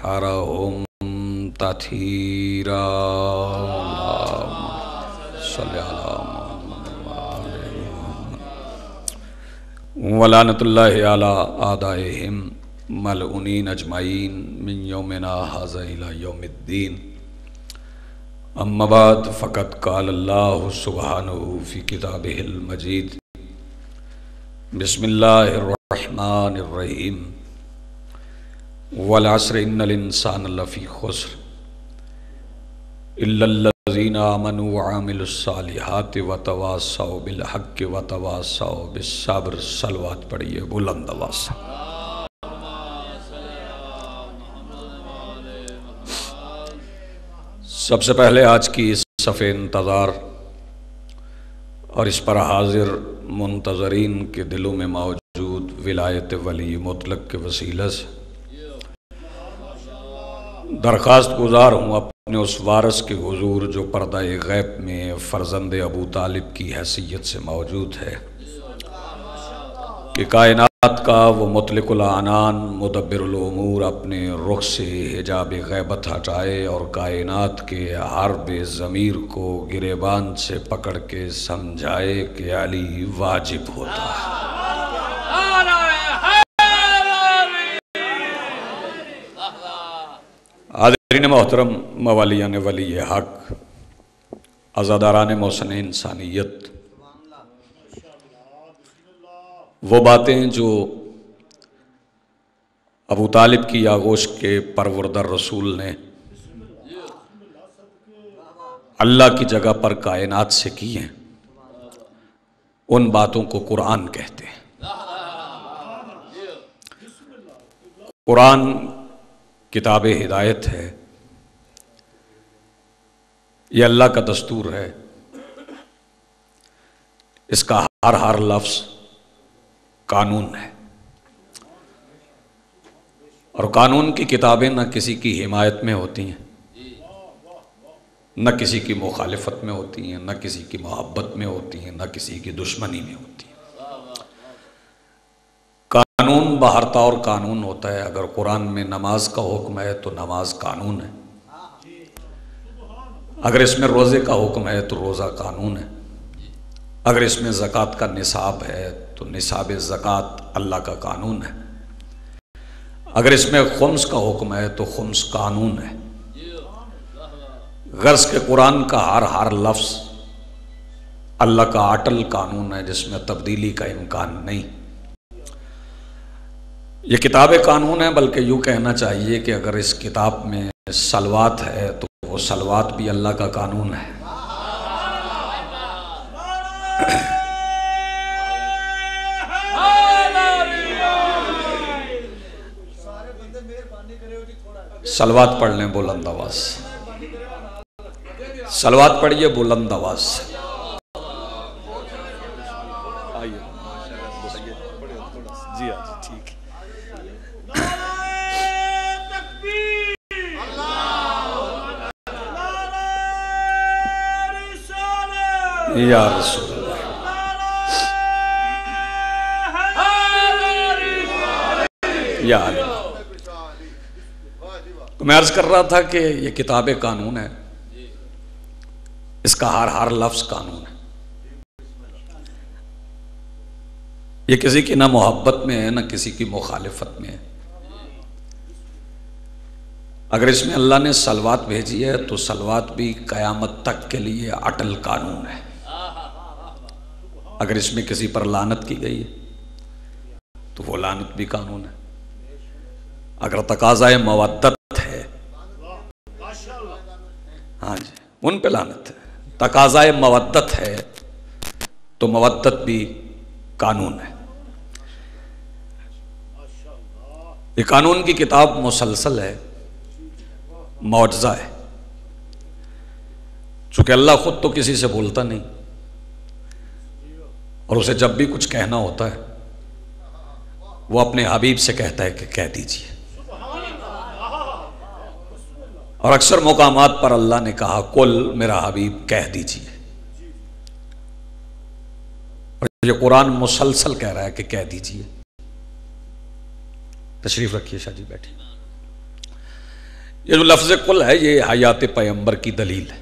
وطهرهم تطهيرا اللهم صل على ولعنت اللہ علی اعدائهم ملعونین اجمعین من یومنا ھذا الی یوم الدین اما بعد فقد قال اللہ سبحانہ فی کتابہ المجید بسم اللہ الرحمن الرحیم والعصر ان الانسان لفی خسر الا الذین آمنوا وعملوا الصالحات وتواصوا بالحق وتواصوا بالصبر صلوات پڑھیے بلند آواز سے۔ سب سے پہلے آج کی اس صفحہ انتظار اور اس پر حاضر منتظرین کے دلوں میں موجود ولایت ولی مطلق کے وسیلہ سے درخواست گزار ہوں اپنے اس وارث کے حضور جو پردہ غیب میں فرزند ابو طالب کی حیثیت سے موجود ہے کہ کائنات کا وہ مطلق العنان مدبر الامور اپنے رخ سے حجاب غیبت ہٹائے اور کائنات کے حرب ضمیر کو گریبان سے پکڑ کے سمجھائے کہ علی واجب ہوتا ہے۔ حاضرین محترم، موالیان ولی حق، عزاداران محسن انسانیت، وہ باتیں جو ابو طالب کی آغوش کے پروردہ رسول نے اللہ کی جگہ پر کائنات سے کی ہیں، ان باتوں کو قرآن کہتے ہیں۔ قرآن کتاب ہدایت ہے، یہ اللہ کا دستور ہے، اس کا ہر لفظ قانون ہے، اور قانون کی کتابیں نہ کسی کی حمایت میں ہوتی ہیں، نہ کسی کی مخالفت میں ہوتی ہیں، نہ کسی کی محبت میں ہوتی ہیں، نہ کسی کی دشمنی میں ہوتی ہیں۔ قانون بہرتا اور قانون ہوتا ہے۔ اگر قرآن میں نماز کا حکم ہے تو نماز قانون ہے، اگر اس میں روزے کا حکم ہے تو روزہ قانون ہے، اگر اس میں زکوٰۃ کا نصاب ہے تو نصاب زکوٰۃ اللہ کا قانون ہے، اگر اس میں خمس کا حکم ہے تو خمس قانون ہے۔ غرض کہ قرآن کا ہر لفظ اللہ کا اٹل قانون ہے جس میں تبدیلی کا امکان نہیں۔ یہ کتاب قانون ہے، بلکہ یوں کہنا چاہیے کہ اگر اس کتاب میں صلوات ہے تو وہ صلوات بھی اللہ کا قانون ہے۔ صلوات پڑھ لیں بلند آواز سے، صلوات پڑھیے بلند آواز سے۔ یا رسول اللہ، یا علی۔ تو میں عرض کر رہا تھا کہ یہ کتاب قانون ہے، اس کا ہر لفظ قانون ہے۔ یہ کسی کی نہ محبت میں ہے نہ کسی کی مخالفت میں ہے۔ اگر اس میں اللہ نے صلوات بھیجی ہے تو صلوات بھی قیامت تک کے لیے اٹل قانون ہے۔ اگر اس میں کسی پر لعنت کی گئی ہے تو وہ لعنت بھی قانون ہے۔ اگر تقاضائے مودت ہے، ہاں جی، ان پہ لعنت ہے، تقاضائے مودت ہے تو مودت بھی قانون ہے۔ یہ قانون کی کتاب مسلسل ہے، معجزہ ہے، چونکہ اللہ خود تو کسی سے بولتا نہیں، اور اسے جب بھی کچھ کہنا ہوتا ہے وہ اپنے حبیب سے کہتا ہے کہ کہہ دیجئے۔ اور اکثر مقامات پر اللہ نے کہا قل، میرا حبیب کہہ دیجئے۔ اور یہ قرآن مسلسل کہہ رہا ہے کہ کہہ دیجئے۔ تشریف رکھیے شاہ جی، بیٹھیں۔ یہ جو لفظ کل ہے یہ حیات پیغمبر کی دلیل ہے،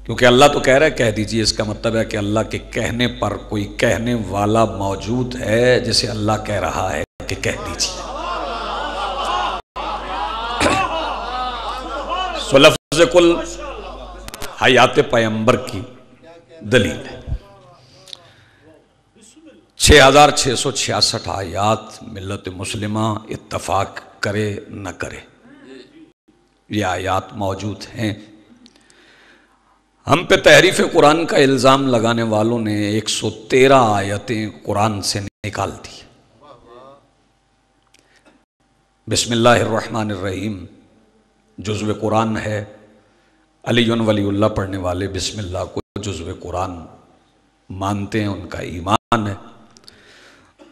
کیونکہ اللہ تو کہہ رہا ہے کہہ دیجئے، اس کا مطلب ہے کہ اللہ کے کہنے پر کوئی کہنے والا موجود ہے جسے اللہ کہہ رہا ہے کہ کہہ دیجئے۔ سو لفظ کل حیات پیغمبر کی دلیل ہے۔ 6666 آیات ملت مسلمہ اتفاق کرے نہ کرے، یہ آیات موجود ہیں۔ ہم پہ تحریف قرآن کا الزام لگانے والوں نے 113 آیتیں قرآن سے نکال دی۔ بسم اللہ الرحمن الرحیم جزو قرآن ہے، علی ولی اللہ پڑھنے والے بسم اللہ کو جزو قرآن مانتے ہیں، ان کا ایمان ہے۔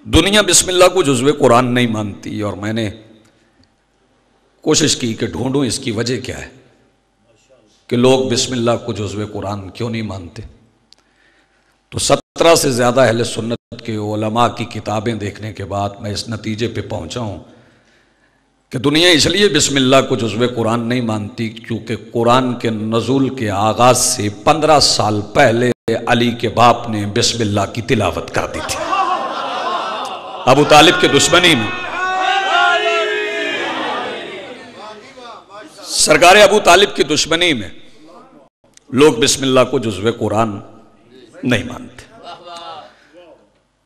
دنیا بسم اللہ کو جزو قرآن نہیں مانتی، اور میں نے کوشش کی کہ ڈھونڈوں اس کی وجہ کیا ہے کہ لوگ بسم اللہ کو جزو قرآن کیوں نہیں مانتے۔ تو 17 سے زیادہ اہل سنت کے علماء کی کتابیں دیکھنے کے بعد میں اس نتیجے پہ پہنچا ہوں کہ دنیا اس لیے بسم اللہ کو جزو قرآن نہیں مانتی کیونکہ قرآن کے نزول کے آغاز سے 15 سال پہلے علی کے باپ نے بسم اللہ کی تلاوت کر دی تھی۔ ابو طالب کے دشمنی میں سرکار ابو طالب کی دشمنی میں لوگ بسم اللہ کو جزو قرآن نہیں مانتے۔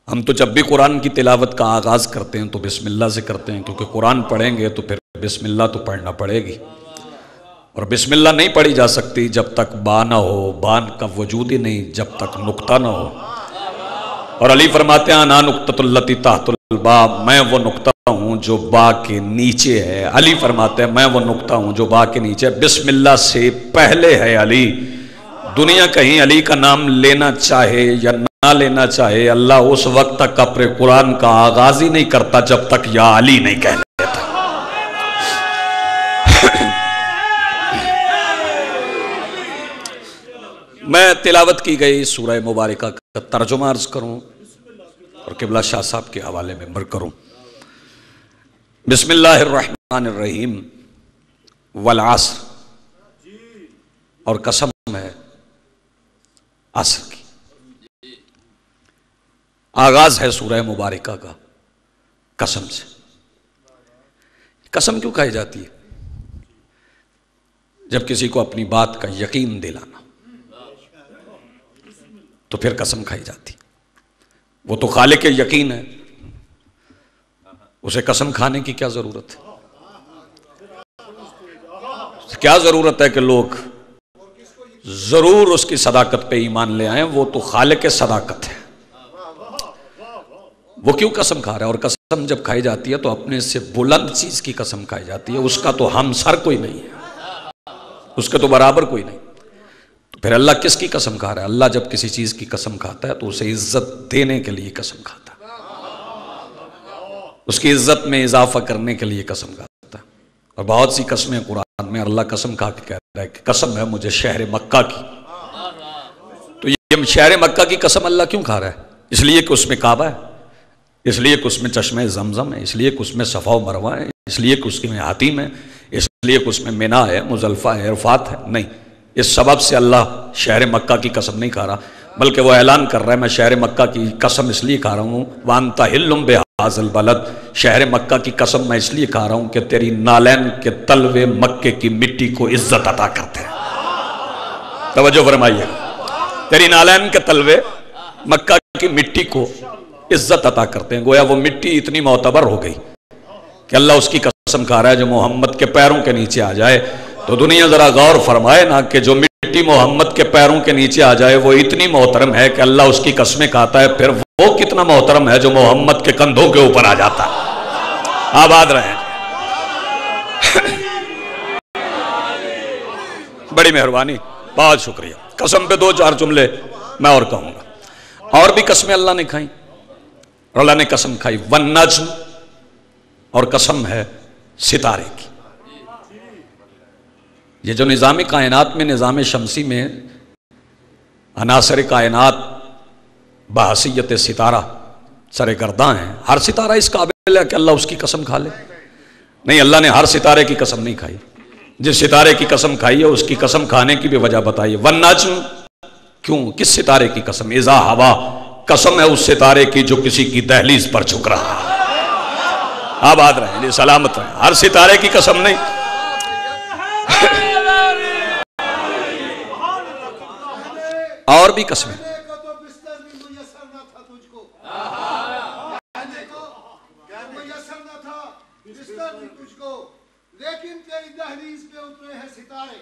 ہم تو جب بھی قرآن کی تلاوت کا آغاز کرتے ہیں تو بسم اللہ سے کرتے ہیں، کیونکہ قرآن پڑھیں گے تو پھر بسم اللہ تو پڑھنا پڑے گی، اور بسم اللہ نہیں پڑھی جا سکتی جب تک با نہ ہو، بان کا وجود ہی نہیں جب تک نقطہ نہ ہو۔ اور علی فرماتے ہیں انا نقطۃ التی تحت البا، میں وہ نقطہ ہوں جو با کے نیچے ہے۔ علی فرماتے ہیں میں وہ نقطہ ہوں جو با کے نیچے ہے۔ بسم اللہ سے پہلے ہے علی۔ دنیا کہیں علی کا نام لینا چاہے یا نہ لینا چاہے، اللہ اس وقت تک اپنے قرآن کا آغاز ہی نہیں کرتا جب تک یا علی نہیں کہہ لیتا۔ میں تلاوت کی گئی سورہ مبارکہ کا ترجمہ عرض کروں اور قبلہ شاہ صاحب کے حوالے میں مر کروں۔ بسم اللہ الرحمن الرحیم والعصر، اور قسم ہے عصر کی۔ آغاز ہے سورہ مبارکہ کا قسم سے۔ قسم کیوں کہی جاتی ہے؟ جب کسی کو اپنی بات کا یقین دلانا تو پھر قسم کھائی جاتی۔ وہ تو خالق یقین ہے، اسے قسم کھانے کی کیا ضرورت ہے؟ کیا ضرورت ہے کہ لوگ ضرور اس کی صداقت پہ ایمان لے آئیں؟ وہ تو خالق صداقت ہے، وہ کیوں قسم کھا رہا ہے؟ اور قسم جب کھائی جاتی ہے تو اپنے سے بلند چیز کی قسم کھائی جاتی ہے، اس کا تو ہم سر کوئی نہیں ہے، اس کے تو برابر کوئی نہیں۔ تو پھر اللہ کس کی قسم کھا رہا ہے؟ اللہ جب کسی چیز کی قسم کھاتا ہے تو اسے عزت دینے کے لیے قسم کھاتا ہے، اس کی عزت میں اضافہ کرنے کے لیے قسم کھاتا ہے۔ اور بہت سی قسمیں قرآن میں اللہ قسم کھا کے کہہ رہا ہے کہ قسم ہے مجھے شہر مکہ کی۔ تو یہ شہر مکہ کی قسم اللہ کیوں کھا رہا ہے؟ اس لیے کہ اس میں کعبہ ہے، اس لیے کہ اس میں چشمہ زمزم ہے، اس لیے کہ اس میں صفا و مروہ ہے، اس لیے کہ اس میں حتیم ہے، اس لیے کہ اس میں مینا ہے، مزدلفہ ہے، عرفات ہے؟ نہیں، اس سبب سے اللہ شہر مکہ کی قسم نہیں کھا رہا، بلکہ وہ اعلان کر رہا ہے میں شہر مکہ کی قسم اس لیے کھا رہا ہوں وَأَنْتَ حِلٌّ بِهَٰذَا الْبَلَدِ، شہر مکہ کی قسم میں اس لیے کھا رہا ہوں کہ تیری نالین کے تلوے مکے کی مٹی کو عزت عطا کرتے ہیں۔ توجہ فرمائیے، تیری نالین کے تلوے مکہ کی مٹی کو عزت عطا کرتے ہیں۔ گویا وہ مٹی اتنی معتبر ہو گئی کہ اللہ اس کی قسم کھا رہا ہے جو محمد کے پیروں کے نیچے آ جائے تو دنیا ذرا غور فرمائے نا کہ جو مٹی محمد کے پیروں کے نیچے آ جائے وہ اتنی محترم ہے کہ اللہ اس کی قسمیں کھاتا ہے، پھر وہ کتنا محترم ہے جو محمد کے کندھوں کے اوپر آ جاتا ہے۔ آباد رہیں، بڑی مہربانی، بہت شکریہ۔ قسم پہ 2-4 جملے میں اور کہوں گا۔ اور بھی قسمیں اللہ نے کھائیں، اور اللہ نے قسم کھائی والنجم، اور قسم ہے ستارے کی۔ یہ جو نظام کائنات میں، نظام شمسی میں عناصر کائنات بحیثیت ستارہ سرگرداں ہیں، ہر ستارہ اس قابل ہے کہ اللہ اس کی قسم کھا لے۔ نہیں، اللہ نے ہر ستارے کی قسم نہیں کھائی، جس ستارے کی قسم کھائی ہے اس کی قسم کھانے کی بھی وجہ بتائیے۔ والنجم، کیوں، کس ستارے کی قسم؟ اذا ہوا، قسم ہے اس ستارے کی جو کسی کی دہلیز پر جھک رہا ہے۔ آباد رہیں جی، سلامت رہیں، ہر ستارے کی قسم نہیں۔ اور بھی قسمیں، لیکن تیری دہلیز پہ اترے ہیں ستارے،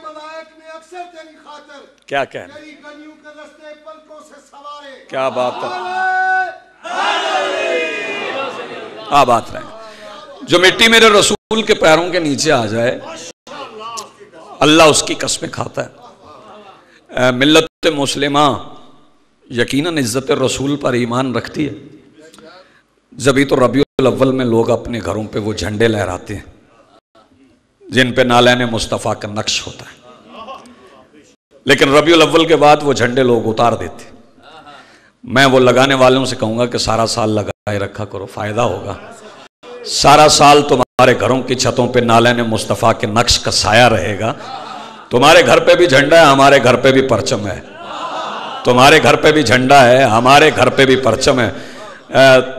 ملائک نے اکثر تیری خاطر کیا کہنا، تیری گلیوں کے رستے پلکوں سے سوارے۔ کیا بات ہے، آباد رہیں۔ جو مٹی میرے رسول کے پیروں کے نیچے آ جائے اللہ اس کی قسمیں کھاتا ہے۔ ملت مسلمہ یقیناً عزت رسول پر ایمان رکھتی ہے، جبھی تو ربیع الاول میں لوگ اپنے گھروں پہ وہ جھنڈے لہراتے ہیں جن پہ نالین مصطفیٰ کا نقش ہوتا ہے، لیکن ربیع الاول کے بعد وہ جھنڈے لوگ اتار دیتے۔ میں وہ لگانے والوں سے کہوں گا کہ سارا سال لگائے رکھا کرو، فائدہ ہوگا۔ سارا سال تمہارے گھروں کی چھتوں پہ نالین مصطفیٰ کے نقش کا سایہ رہے گا۔ تمہارے گھر پہ بھی جھنڈا ہے، ہمارے گھر پہ بھی پرچم ہے۔ تمہارے گھر پہ بھی جھنڈا ہے، ہمارے گھر پہ بھی پرچم ہے۔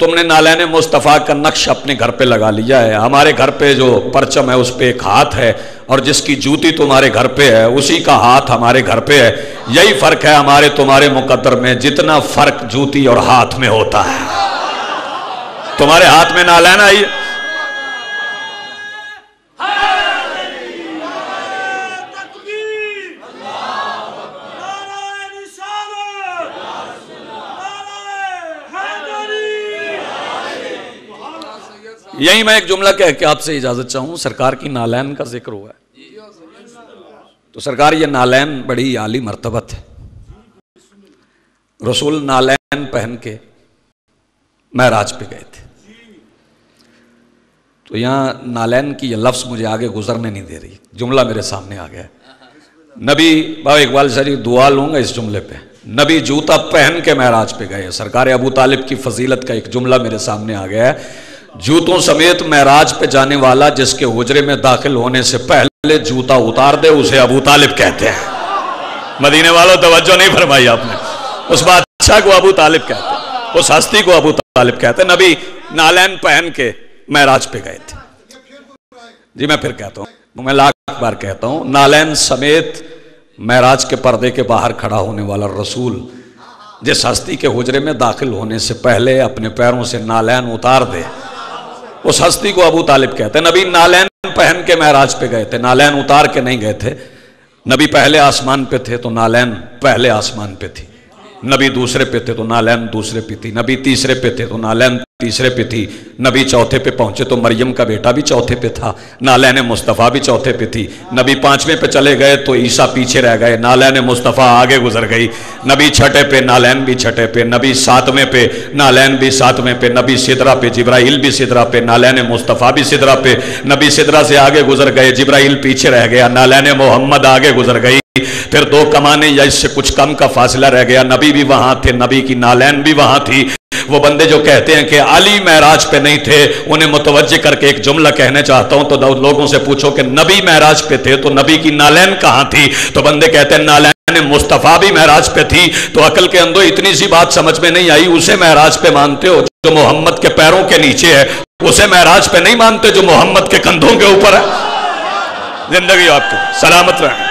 تم نے نالین مصطفیٰ کا نقش اپنے گھر پہ لگا لیا ہے، ہمارے گھر پہ جو پرچم ہے اس پہ ایک ہاتھ ہے، اور جس کی جوتی تمہارے گھر پہ ہے اسی کا ہاتھ ہمارے گھر پہ ہے۔ یہی فرق ہے ہمارے تمہارے مقدر میں، جتنا فرق جوتی اور ہاتھ میں ہوتا ہے۔ تمہارے ہاتھ میں نالین آئی، یہی میں ایک جملہ کہہ کے آپ سے اجازت چاہوں۔ سرکار کی نالین کا ذکر ہوا ہے تو سرکار یہ نالین بڑی عالی مرتبت ہے۔ رسول نالین پہن کے معراج پہ گئے تھے، تو یہاں نالین کی یہ لفظ مجھے آگے گزرنے نہیں دے رہی، جملہ میرے سامنے آ گیا ہے۔ نبی بابا اقبال شریف دعا لوں گا اس جملے پہ، نبی جوتا پہن کے معراج پہ گئے۔ سرکار ابو طالب کی فضیلت کا ایک جملہ میرے سامنے آ گیا ہے، جوتوں سمیت معراج پہ جانے والا جس کے حجرے میں داخل ہونے سے پہلے جوتا اتار دے اسے ابو طالب کہتے ہیں۔ مدینے والوں توجہ نہیں فرمائی آپ نے، اس بادشاہ کو ابو طالب کہتے ہیں، اس ہستی کو ابو طالب کہتے ہیں۔ نبی نالین پہن کے معراج پہ گئے تھے۔ جی میں پھر کہتا ہوں، میں لاکھ بار کہتا ہوں، نالین سمیت معراج کے پردے کے باہر کھڑا ہونے والا رسول جس ہستی کے حجرے میں داخل ہونے سے پہلے اپنے پیروں سے نالین اتار دے اس ہستی کو ابو طالب کہتے ہیں۔ نبی نالین پہن کے معراج پہ گئے تھے، نالین اتار کے نہیں گئے تھے۔ نبی پہلے آسمان پہ تھے تو نالین پہلے آسمان پہ تھی، نبی دوسرے پہ تھے تو نالین دوسرے پہ تھی، نبی تیسرے پہ تھے تو نالین تیسرے پہ تھی، نبی چوتھے پہ پہنچے تو مریم کا بیٹا بھی چوتھے پہ تھا، نالین مصطفیٰ بھی چوتھے پہ تھی، نبی پانچویں پہ چلے گئے تو عیسیٰ پیچھے رہ گئے، نالین مصطفیٰ آگے گزر گئی، نبی چھٹے پہ نالین بھی چھٹے پہ، نبی ساتویں پہ نالین بھی ساتویں پہ، نبی سدرہ پہ جبرائیل بھی سدرہ پہ، نالین مصطفیٰ بھی سدرہ پہ، نبی سدرہ سے آگے گزر گئے، جبرائیل پیچھے رہ گیا، نالین محمد آگے گزر گئی، پھر دو کمانے یا اس سے کچھ کم کا فاصلہ رہ گیا، نبی بھی وہاں تھے، نبی کی نالین بھی وہاں تھی۔ وہ بندے جو کہتے ہیں کہ علی معراج پہ نہیں تھے انہیں متوجہ کر کے ایک جملہ کہنے چاہتا ہوں، تو لوگوں سے پوچھو کہ نبی معراج پہ تھے تو نبی کی نالین کہاں تھی؟ تو بندے کہتے ہیں نالین مصطفیٰ بھی معراج پہ تھی۔ تو عقل کے اندر اتنی سی بات سمجھ میں نہیں آئی، اسے معراج پہ مانتے ہو جو محمد کے پیروں کے نیچے ہے، اسے معراج پہ نہیں مانتے جو محمد کے کندھوں کے اوپر ہے۔ زندگی آپ کی سلامت رہے۔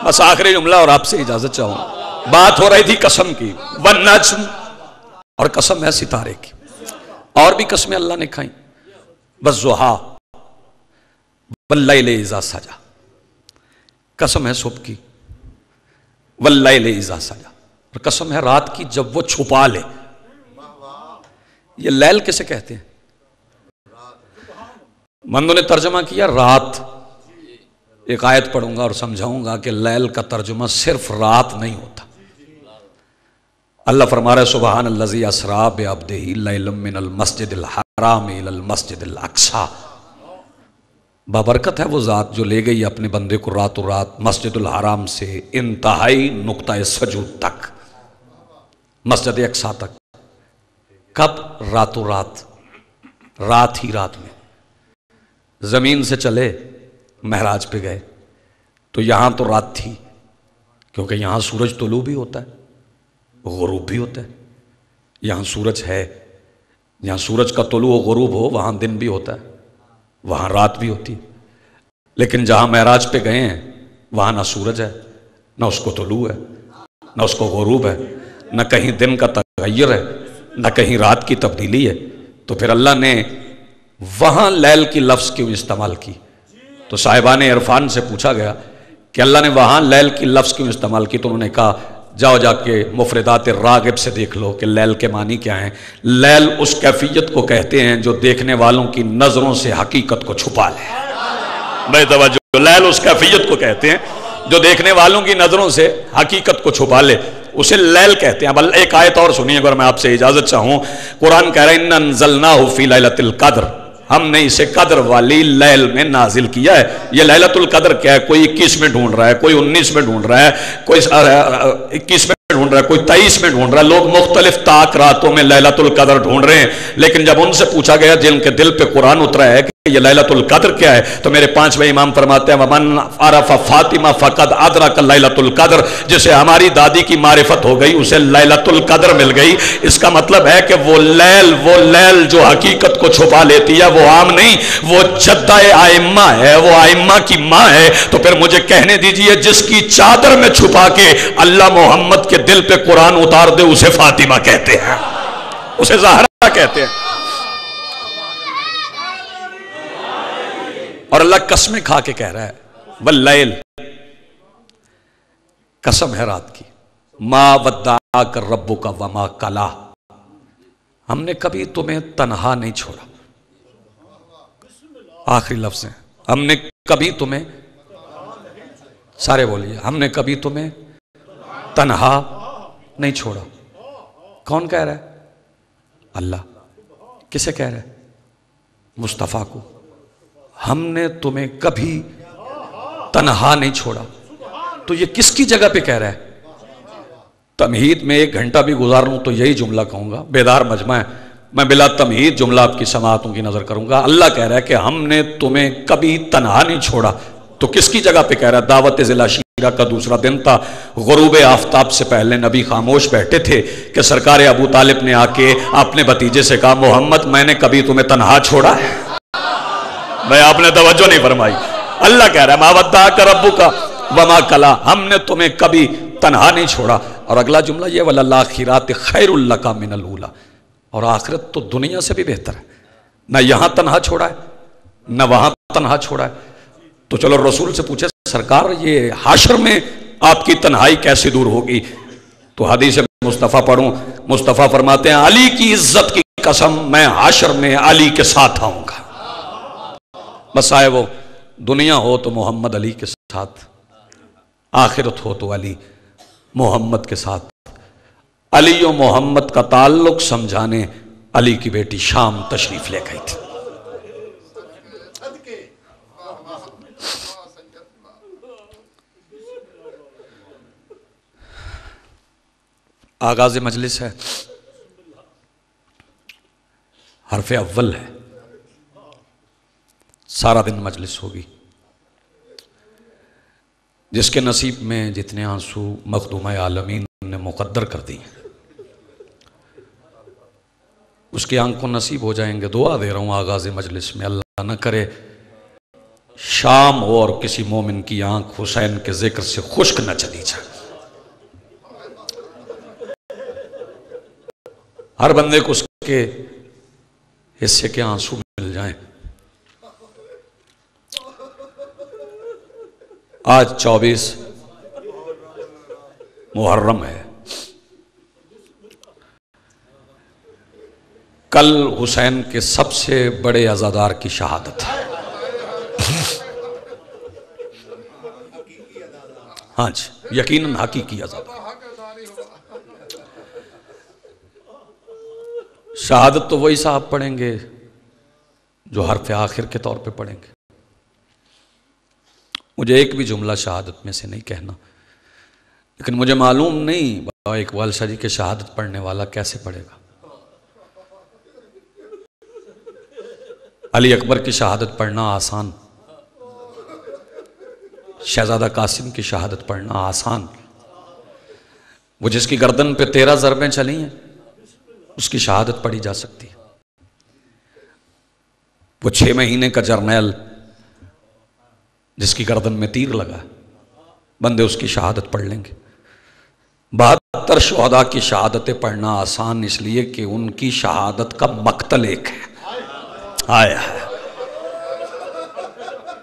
بس آخری جملہ اور آپ سے اجازت چاہوں۔ بات ہو رہی تھی قسم کی، والنجم، اور قسم ہے ستارے کی، اور بھی قسمیں اللہ نے کھائیں، والضحیٰ واللیل اذا سجا، قسم ہے صبح کی، واللیل اذا سجا، اور قسم ہے رات کی جب وہ چھپا لے۔ یہ لیل کسے کہتے ہیں؟ مندوں نے ترجمہ کیا رات۔ ایک آیت پڑھوں گا اور سمجھاؤں گا کہ لیل کا ترجمہ صرف رات نہیں ہوتا۔ اللہ فرما رہا ہے سبحان الذی اسریٰ بعبدہ لیلا من المسجد الحرام الی المسجد الاقصی، بابرکت ہے وہ ذات جو لے گئی اپنے بندے کو راتوں رات مسجد الحرام سے انتہائی نقطہ سجود تک، مسجد اقصی تک۔ کب؟ راتوں رات، رات ہی رات میں زمین سے چلے معراج پہ گئے تو یہاں تو رات تھی، کیونکہ یہاں سورج طلوع بھی ہوتا ہے غروب بھی ہوتا ہے، یہاں سورج ہے، یہاں سورج کا طلوع و غروب ہو وہاں دن بھی ہوتا ہے وہاں رات بھی ہوتی ہے، لیکن جہاں معراج پہ گئے ہیں وہاں نہ سورج ہے، نہ اس کو طلوع ہے، نہ اس کو غروب ہے، نہ کہیں دن کا تغیر ہے، نہ کہیں رات کی تبدیلی ہے، تو پھر اللہ نے وہاں لیل کی لفظ کیوں استعمال کی؟ تو صاحبان عرفان سے پوچھا گیا کہ اللہ نے وہاں لیل کی لفظ کیوں استعمال کی؟ تو انہوں نے کہا جاؤ جا کے مفردات راغب سے دیکھ لو کہ لیل کے معنی کیا ہیں۔ لیل اس کیفیت کو کہتے ہیں جو دیکھنے والوں کی نظروں سے حقیقت کو چھپا لے۔ بے توجہ، لیل اس کیفیت کو کہتے ہیں جو دیکھنے والوں کی نظروں سے حقیقت کو چھپا لے، اسے لیل کہتے ہیں۔ اب ایک آیت اور سنیے اگر میں آپ سے اجازت چاہوں، قرآن کہہ رہا ہے اِنَّا أَنزَلْنَاهُ فِي لَيْلَةِ الْقَدْرِ، ہم نے اسے قدر والی لیل میں نازل کیا ہے۔ یہ لیلۃ القدر کیا ہے؟ کوئی 21 میں ڈھونڈ رہا ہے، کوئی 19 میں ڈھونڈ رہا ہے، کوئی 21 میں ڈھونڈ رہا ہے، کوئی 23 میں ڈھونڈ رہا ہے، لوگ مختلف طاق راتوں میں لیلۃ القدر ڈھونڈ رہے ہیں، لیکن جب ان سے پوچھا گیا جن کے دل پہ قرآن اترا ہے کہ یہ لیلۃ القدر کیا ہے، تو میرے پانچویں امام فرماتے ہیں وَمَنْ عَرَفَ فَاطِمَةَ فَقَدْ أَدْرَكَ لَيْلَةُ الْقَدْر، جسے ہماری دادی کی معرفت ہو گئی اسے لیلۃ القدر مل گئی۔ اس کا مطلب ہے کہ وہ لیل جو حقیقت کو چھپا لیتی ہے وہ عام نہیں، وہ جدہ آئمہ ہے، وہ آئمہ کی ماں ہے۔ تو پھر مجھے کہنے دیجئے جس کی چادر میں چھپا کے اللہ محمد کے دل پہ قرآن اتار دے اسے فاطمہ کہتے ہیں، اسے زہرا کہتے ہیں۔ اور اللہ قسمیں کھا کے کہہ رہا ہے واللیل، قسم ہے رات کی، ما ودعک ربک وما قلی، ہم نے کبھی تمہیں تنہا نہیں چھوڑا۔ آخری لفظ ہیں، ہم نے کبھی تمہیں، سارے بولیے، ہم نے کبھی تمہیں تنہا نہیں چھوڑا۔ کون کہہ رہا ہے؟ اللہ۔ کسے کہہ رہا ہے؟ مصطفیٰ کو۔ ہم نے تمہیں کبھی تنہا نہیں چھوڑا۔ تو یہ کس کی جگہ پہ کہہ رہا ہے؟ تمہید میں 1 گھنٹہ بھی گزار لوں تو یہی جملہ کہوں گا، بیدار مجمع ہے، میں بلا تمہید جملہ آپ کی سماعتوں کی نظر کروں گا۔ اللہ کہہ رہا ہے کہ ہم نے تمہیں کبھی تنہا نہیں چھوڑا۔ تو کس کی جگہ پہ کہہ رہا ہے؟ دعوت ضلع شیرہ کا دوسرا دن تھا، غروب آفتاب سے پہلے نبی خاموش بیٹھے تھے کہ سرکار ابو طالب نے آ کے اپنے بھتیجے سے کہا محمد میں نے کبھی تمہیں تنہا چھوڑا ہے؟ میں آپ نے توجہ نہیں فرمائی۔ اللہ کہہ رہا ہے ما ودعک ربک وما قلی، ہم نے تمہیں کبھی تنہا نہیں چھوڑا۔ اور اگلا جملہ یہ وَلَلْآخِرَاتِ خَيْرٌ لَكَ مِنَ الْأُولَىٰ، اور آخرت تو دنیا سے بھی بہتر ہے۔ نہ یہاں تنہا چھوڑا ہے نہ وہاں تنہا چھوڑا ہے۔ تو چلو رسول سے پوچھے سرکار یہ حاشر میں آپ کی تنہائی کیسے دور ہوگی؟ تو حدیث مصطفیٰ پڑھوں، مصطفیٰ فرماتے ہیں علی کی عزت کی قسم میں حاشر میں علی کے ساتھ آؤں گا۔ بس آئے وہ دنیا ہو تو محمد علی کے ساتھ، آخرت ہو تو علی محمد کے ساتھ۔ علی و محمد کا تعلق سمجھانے علی کی بیٹی شام تشریف لے گئی تھی۔ آغاز مجلس ہے، حرف اول ہے، سارا دن مجلس ہوگی۔ جس کے نصیب میں جتنے آنسو مخدومہ عالمین نے مقدر کر دی ہیں اس کی آنکھ کو نصیب ہو جائیں گے۔ دعا دے رہا ہوں آغاز مجلس میں، اللہ نہ کرے شام ہو اور کسی مومن کی آنکھ حسین کے ذکر سے خشک نہ چلی جائے۔ ہر بندے کو اس کے حصے کے آنسو مل جائیں۔ آج 24 محرم ہے، کل حسین کے سب سے بڑے عزادار کی شہادت ہے۔ ہاں جی، یقیناً حقیقی عزادار۔ شہادت تو وہی صاحب پڑھیں گے جو حرف آخر کے طور پہ پڑھیں گے۔ مجھے ایک بھی جملہ شہادت میں سے نہیں کہنا، لیکن مجھے معلوم نہیں بابا اقبال شاہ جی کے شہادت پڑھنے والا کیسے پڑھے گا۔ علی اکبر کی شہادت پڑھنا آسان، شہزادہ قاسم کی شہادت پڑھنا آسان، وہ جس کی گردن پہ 13 ضربیں چلی ہیں اس کی شہادت پڑھی جا سکتی ہے۔ وہ 6 مہینے کا جرنیل جس کی گردن میں تیر لگا، بندے اس کی شہادت پڑھ لیں گے۔ 72 شہداء کی شہادتیں پڑھنا آسان اس لیے کہ ان کی شہادت کا مقتل ایک ہے۔ آیا ہے،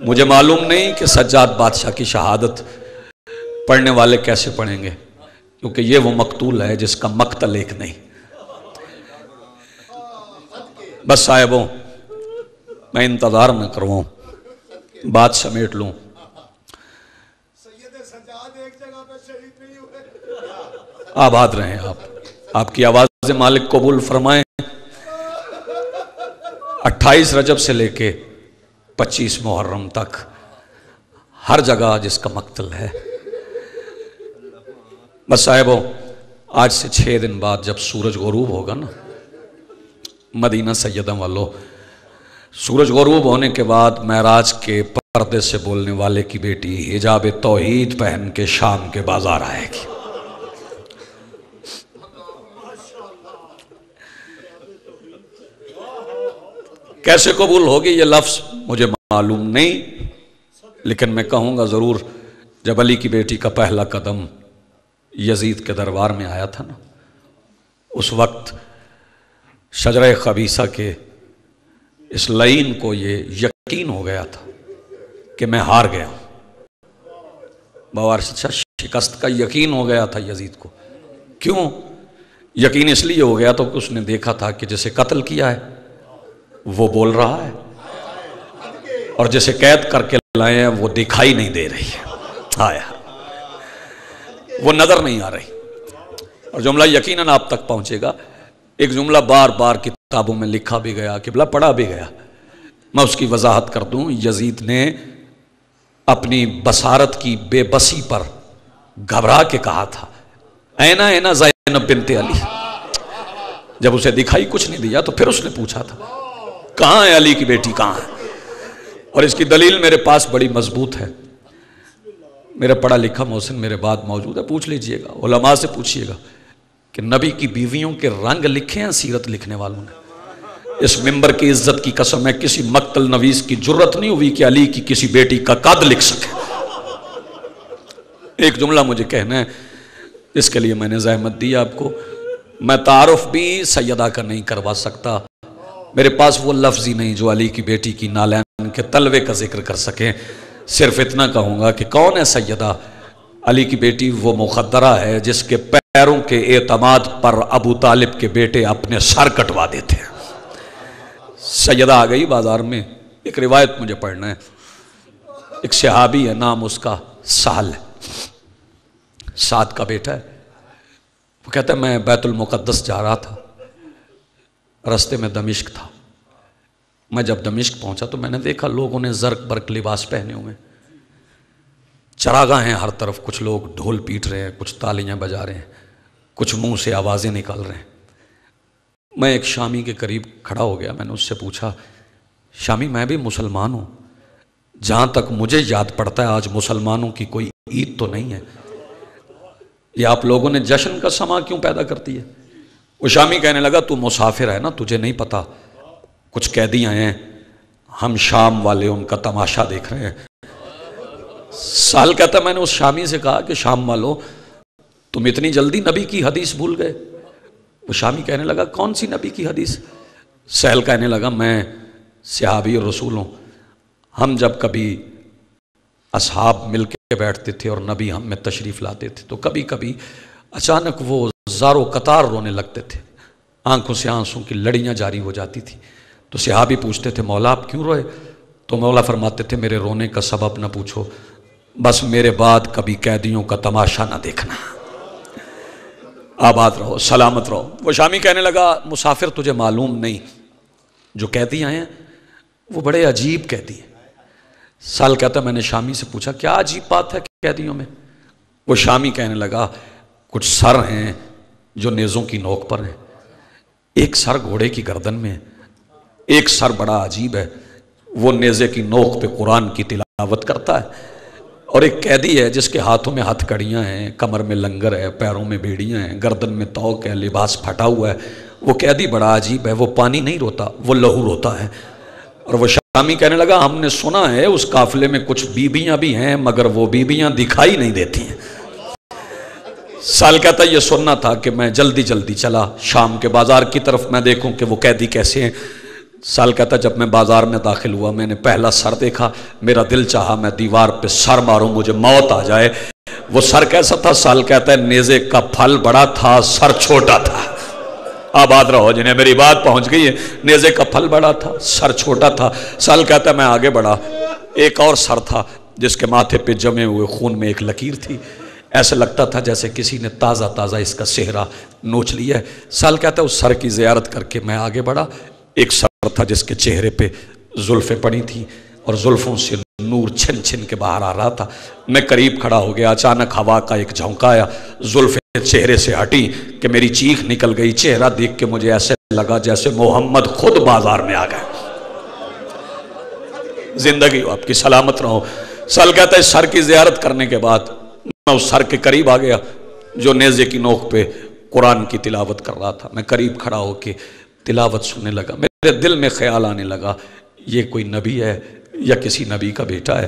مجھے معلوم نہیں کہ سجاد بادشاہ کی شہادت پڑھنے والے کیسے پڑھیں گے، کیونکہ یہ وہ مقتول ہے جس کا مقتل ایک نہیں۔ بس صاحبوں، میں انتظار نہ کروں، بات سمیٹ لوں۔ سید سجاد ایک جگہ پہ شہید نہیں ہوئے۔ آباد رہیں آپ کی آواز مالک قبول فرمائیں۔ 28 رجب سے لے کے 25 محرم تک ہر جگہ جس کا مقتل ہے۔ بس صاحبوں، آج سے 6 دن بعد جب سورج غروب ہوگا نا، مدینہ سیدہ والو، سورج غروب ہونے کے بعد معراج کے پردے سے بولنے والے کی بیٹی حجاب توحید پہن کے شام کے بازار آئے گی۔ کیسے قبول ہوگی یہ لفظ مجھے معلوم نہیں، لیکن میں کہوں گا ضرور۔ جب علی کی بیٹی کا پہلا قدم یزید کے دربار میں آیا تھا نا، اس وقت شجرہ خبیثہ کے اس لعین کو یہ یقین ہو گیا تھا کہ میں ہار گیا ہوں۔ بوارشد شاہ، شکست کا یقین ہو گیا تھا یزید کو۔ کیوں یقین؟ اس لیے ہو گیا تو کہ اس نے دیکھا تھا کہ جسے قتل کیا ہے وہ بول رہا ہے، اور جسے قید کر کے لائے ہیں وہ دکھائی نہیں دے رہی ہے، آیا وہ نظر نہیں آ رہی۔ اور جملہ یقیناً آپ تک پہنچے گا۔ ایک جملہ بار بار کتابوں میں لکھا بھی گیا، قبلہ پڑھا بھی گیا، میں اس کی وضاحت کر دوں۔ یزید نے اپنی بصارت کی بے بسی پر گھبرا کے کہا تھا، اینا اینا زینب بنت علی۔ جب اسے دکھائی کچھ نہیں دیا تو پھر اس نے پوچھا تھا، کہاں ہے علی کی بیٹی، کہاں ہے؟ اور اس کی دلیل میرے پاس بڑی مضبوط ہے۔ میرا پڑھا لکھا محسن میرے بعد موجود ہے، پوچھ لیجئے گا، علماء سے پوچھئے گا کہ نبی کی بیویوں کے رنگ لکھے ہیں سیرت لکھنے والوں نے۔ اس ممبر کی عزت کی قسم ہے، کسی مقتل نویس کی جرت نہیں ہوئی کہ علی کی کسی بیٹی کا قد لکھ سکے۔ ایک جملہ مجھے کہنا ہے، اس کے لیے میں نے زحمت دی آپ کو۔ میں تعارف بھی سیدہ کا نہیں کروا سکتا، میرے پاس وہ لفظ ہی نہیں جو علی کی بیٹی کی نالین کے طلبے کا ذکر کر سکیں۔ صرف اتنا کہوں گا کہ کون ہے سیدہ؟ علی کی بیٹی وہ مخدرہ ہے جس کے پیروں کے اعتماد پر ابو طالب کے بیٹے اپنے سر کٹوا دیتے ہیں۔ سیدہ آ گئی بازار میں۔ ایک روایت مجھے پڑھنا ہے۔ ایک صحابی ہے، نام اس کا سہل ہے، سعد کا بیٹا ہے۔ وہ کہتا ہے میں بیت المقدس جا رہا تھا، رستے میں دمشق تھا۔ میں جب دمشق پہنچا تو میں نے دیکھا لوگوں نے زرق برق لباس پہنے ہوئے، چراغاں ہیں ہر طرف، کچھ لوگ ڈھول پیٹ رہے ہیں، کچھ تالیاں بجا رہے ہیں، کچھ منہ سے آوازیں نکال رہے ہیں۔ میں ایک شامی کے قریب کھڑا ہو گیا، میں نے اس سے پوچھا، شامی میں بھی مسلمان ہوں، جہاں تک مجھے یاد پڑتا ہے آج مسلمانوں کی کوئی عید تو نہیں ہے، یہ آپ لوگوں نے جشن کا سما کیوں پیدا کرتی ہے؟ وہ شامی کہنے لگا تو مسافر ہے نا، تجھے نہیں پتا، کچھ قیدی آئے ہیں، ہم شام والے ان کا تماشا دیکھ رہے ہیں۔ سال کہتا میں نے اس شامی سے کہا کہ شام والو تم اتنی جلدی نبی کی حدیث بھول گئے؟ وہ شامی کہنے لگا کون سی نبی کی حدیث؟ سہل کہنے لگا میں صحابی اور رسول ہوں، ہم جب کبھی اصحاب مل کے بیٹھتے تھے اور نبی ہم میں تشریف لاتے تھے تو کبھی کبھی اچانک وہ زارو قطار رونے لگتے تھے، آنکھوں سے آنسوں کی لڑیاں جاری ہو جاتی تھی۔ تو صحابی پوچھتے تھے مولا آپ کیوں روئے؟ تو مولا فرماتے تھے میرے رونے کا سبب نہ پوچھو، بس میرے بعد کبھی قیدیوں کا تماشا نہ دیکھنا۔ آباد رہو، سلامت رہو۔ وہ شامی کہنے لگا مسافر تجھے معلوم نہیں، جو قیدی آئے ہیں وہ بڑے عجیب قیدی ہیں۔ سال کہتا میں نے شامی سے پوچھا کیا عجیب بات ہے قیدیوں میں؟ وہ شامی کہنے لگا کچھ سر ہیں جو نیزوں کی نوک پر ہیں، ایک سر گھوڑے کی گردن میں، ایک سر بڑا عجیب ہے، وہ نیزے کی نوک پہ قرآن کی تلاوت کرتا ہے، اور ایک قیدی ہے جس کے ہاتھوں میں ہتھ کڑیاں ہیں، کمر میں لنگر ہے، پیروں میں بیڑیاں ہیں، گردن میں توق ہے، لباس پھٹا ہوا ہے۔ وہ قیدی بڑا عجیب ہے، وہ پانی نہیں روتا، وہ لہو روتا ہے۔ اور وہ شامی کہنے لگا ہم نے سنا ہے اس قافلے میں کچھ بیبیاں بھی ہیں مگر وہ بیبیاں دکھائی نہیں دیتی ہیں۔ سال کہتا ہے یہ سننا تھا کہ میں جلدی جلدی چلا شام کے بازار کی طرف، میں دیکھوں کہ وہ قیدی کیسے ہیں۔ سال کہتا ہے جب میں بازار میں داخل ہوا میں نے پہلا سر دیکھا، میرا دل چاہا میں دیوار پہ سر ماروں مجھے موت آ جائے۔ وہ سر کیسا تھا؟ سال کہتا ہے نیزے کا پھل بڑا تھا، سر چھوٹا تھا۔ آباد رہو جنہیں میری بات پہنچ گئی ہے۔ نیزے کا پھل بڑا تھا، سر چھوٹا تھا۔ سال کہتا ہے میں آگے بڑھا، ایک اور سر تھا جس کے ماتھے پہ جمے ہوئے خون میں ایک لکیر تھی، ایسا لگتا تھا جیسے کسی نے تازہ تازہ اس کا چہرہ نوچ لیا ہے۔ سال کہتا ہے اس سر کی زیارت کر کے میں آگے بڑھا، ایک سر تھا جس کے چہرے پہ زلفیں پڑی تھیں اور زلفوں سے نور چھن چھن کے باہر آ رہا تھا۔ میں قریب کھڑا ہو گیا، اچانک ہوا کا ایک جھونکا آیا، زلفیں چہرے سے ہٹی کہ میری چیخ نکل گئی۔ چہرہ دیکھ کے مجھے ایسے لگا جیسے محمد خود بازار میں آ گئے۔ زندگی ہو آپ کی، سلامت رہو۔ سال کہتا ہے سر کی زیارت کرنے کے بعد میں اس سر کے قریب آ گیا جو نیزے کی نوک پہ قرآن کی تلاوت کر رہا تھا۔ میں قریب کھڑا ہو کے تلاوت سننے لگا۔ میرے دل میں خیال آنے لگا یہ کوئی نبی ہے یا کسی نبی کا بیٹا ہے،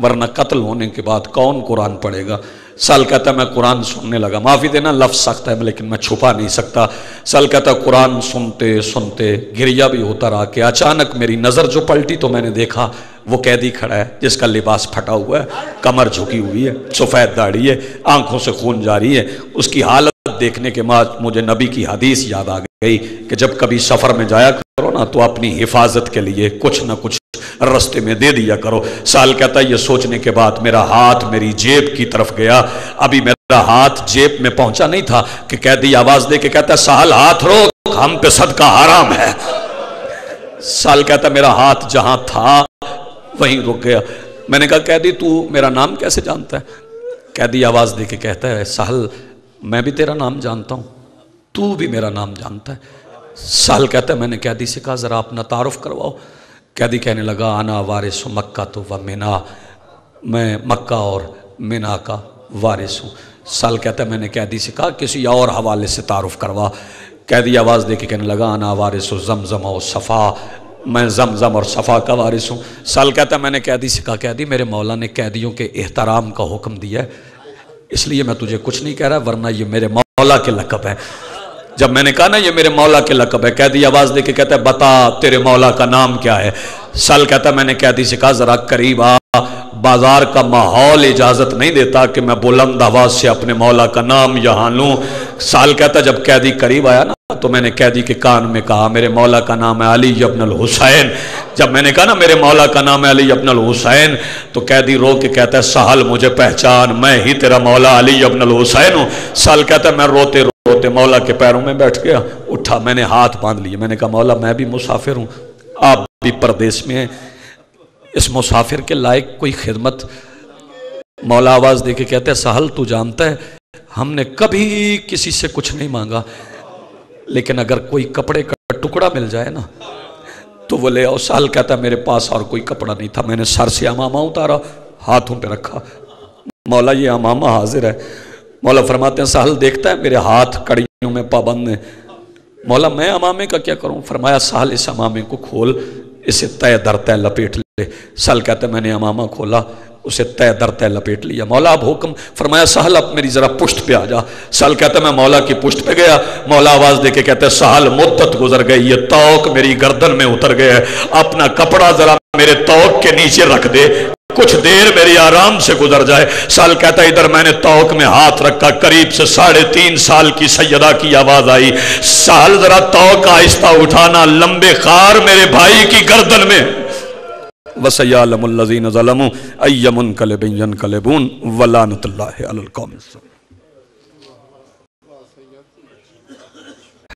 ورنہ قتل ہونے کے بعد کون قرآن پڑھے گا۔ سال کہتا ہے میں قرآن سننے لگا، معافی دینا لفظ سخت ہے لیکن میں چھپا نہیں سکتا۔ سال کہتا ہے قرآن سنتے سنتے گریا بھی ہوتا رہا کہ اچانک میری نظر جو پلٹی تو میں نے دیکھا وہ قیدی کھڑا ہے جس کا لباس پھٹا ہوا ہے، کمر جھکی ہوئی ہے، سفید داڑھی ہے، آنکھوں سے خون جاری ہے۔ اس کی حالت دیکھنے کے بعد مجھے نبی کی حدیث یاد آ گئی کہ جب کبھی سفر میں جایا کرو نا تو اپنی حفاظت کے لیے کچھ نہ کچھ رستے میں دے دیا کرو۔ سال کہتا ہے یہ سوچنے کے بعد میرا ہاتھ میری جیب کی طرف گیا، ابھی میرا ہاتھ جیب میں پہنچا نہیں تھا کہ قیدی آواز دے کے کہتا ہے سال ہاتھ روک، ہم پہ صدقہ حرام ہے۔ سال کہتا ہے میرا ہاتھ جہاں تھا وہیں رک گیا۔ میں نے کہا قیدی تو میرا نام کیسے جانتا ہے؟ قیدی آواز دے کے کہتا ہے سہل میں بھی تیرا نام جانتا ہوں، تو بھی میرا نام جانتا ہے۔ سال کہتا ہے میں نے قیدی سے کہا ذرا اپنا تعارف کرواؤ۔ قیدی کہنے لگا انا وارث مکہ تو و منا، میں مکہ اور منا کا وارث ہوں۔ سال کہتا ہے میں نے قیدی سے کہا کسی اور حوالے سے تعارف کروا۔ قیدی آواز دے کے کہنے لگا انا وارث زمزم و صفا، میں زمزم اور صفا کا وارث ہوں۔ سال کہتا ہے میں نے قیدی سے کہا قیدی میرے مولا نے قیدیوں کے احترام کا حکم دیا ہے اس لیے میں تجھے کچھ نہیں کہہ رہا ورنہ یہ میرے مولا کے لقب ہے۔ جب میں نے کہا نا یہ میرے مولا کے لقب ہے، قیدی آواز دے کے کہتا ہے بتا تیرے مولا کا نام کیا ہے؟ سال کہتا ہے میں نے قیدی سے کہا ذرا قریب آ، بازار کا ماحول اجازت نہیں دیتا کہ میں بلند آواز سے اپنے مولا کا نام یہاں لوں۔ سال کہتا ہے جب قیدی قریب آیا نا تو میں نے قیدی کے کان میں کہا میرے مولا کا نام ہے علی ابن الحسین۔ جب میں نے کہا نا میرے مولا کا نام ہے علی ابن الحسین تو قیدی رو کے کہتا ہے سہل مجھے پہچان، میں ہی تیرا مولا علی ابن الحسین ہوں۔ سال کہتا ہے میں روتے روتے مولا کے پیروں میں بیٹھ گیا، اٹھا میں نے ہاتھ باندھ لیے، میں نے کہا مولا میں بھی مسافر ہوں، آپ بھی پردیس میں ہیں، اس مسافر کے لائق کوئی خدمت؟ مولا آواز دے کے کہتے ہیں سہل تو جانتا ہے ہم نے کبھی کسی سے کچھ نہیں مانگا، لیکن اگر کوئی کپڑے کا ٹکڑا مل جائے نا تو وہ لے آؤ۔ سہل کہتا ہے میرے پاس اور کوئی کپڑا نہیں تھا، میں نے سر سے امامہ اتارا، ہاتھوں پہ رکھا، مولا یہ امامہ حاضر ہے۔ مولا فرماتے ہیں سہل دیکھتا ہے میرے ہاتھ کڑیوں میں پابند ہیں، مولا میں امامے کا کیا کروں؟ فرمایا سہل اس امامے کو کھول، اسے تہ در تہ لپیٹ لے۔ سہل کہتا ہے میں نے امامہ کھولا، اسے تہ در تہ لپیٹ لیا۔ مولا اب حکم، فرمایا سہل اب میری ذرا پشت پہ آ جا۔ سہل کہتا ہے میں مولا کی پشت پہ گیا، مولا آواز دے کے کہتے ہیں سہل مدت گزر گئی، یہ توق میری گردن میں اتر گیا ہے، اپنا کپڑا ذرا میرے توق کے نیچے رکھ دے، کچھ دیر میری آرام سے گزر جائے۔ سال کہتا ہے ادھر میں نے توق میں ہاتھ رکھا، قریب سے 3.5 سال کی سیدہ کی آواز آئی سال ذرا توق آہستہ اٹھانا، لمبے خار میرے بھائی کی گردن میں۔ وَسَيَعْلَمُ الَّذِينَ ظَلَمُوا أَيَّ مُنْقَلِبٍ يَنْقَلِبُونَ وَلَعنَةُ اللَّهِ عَلَى الْقَوْمِ الظَّالِمِينَ۔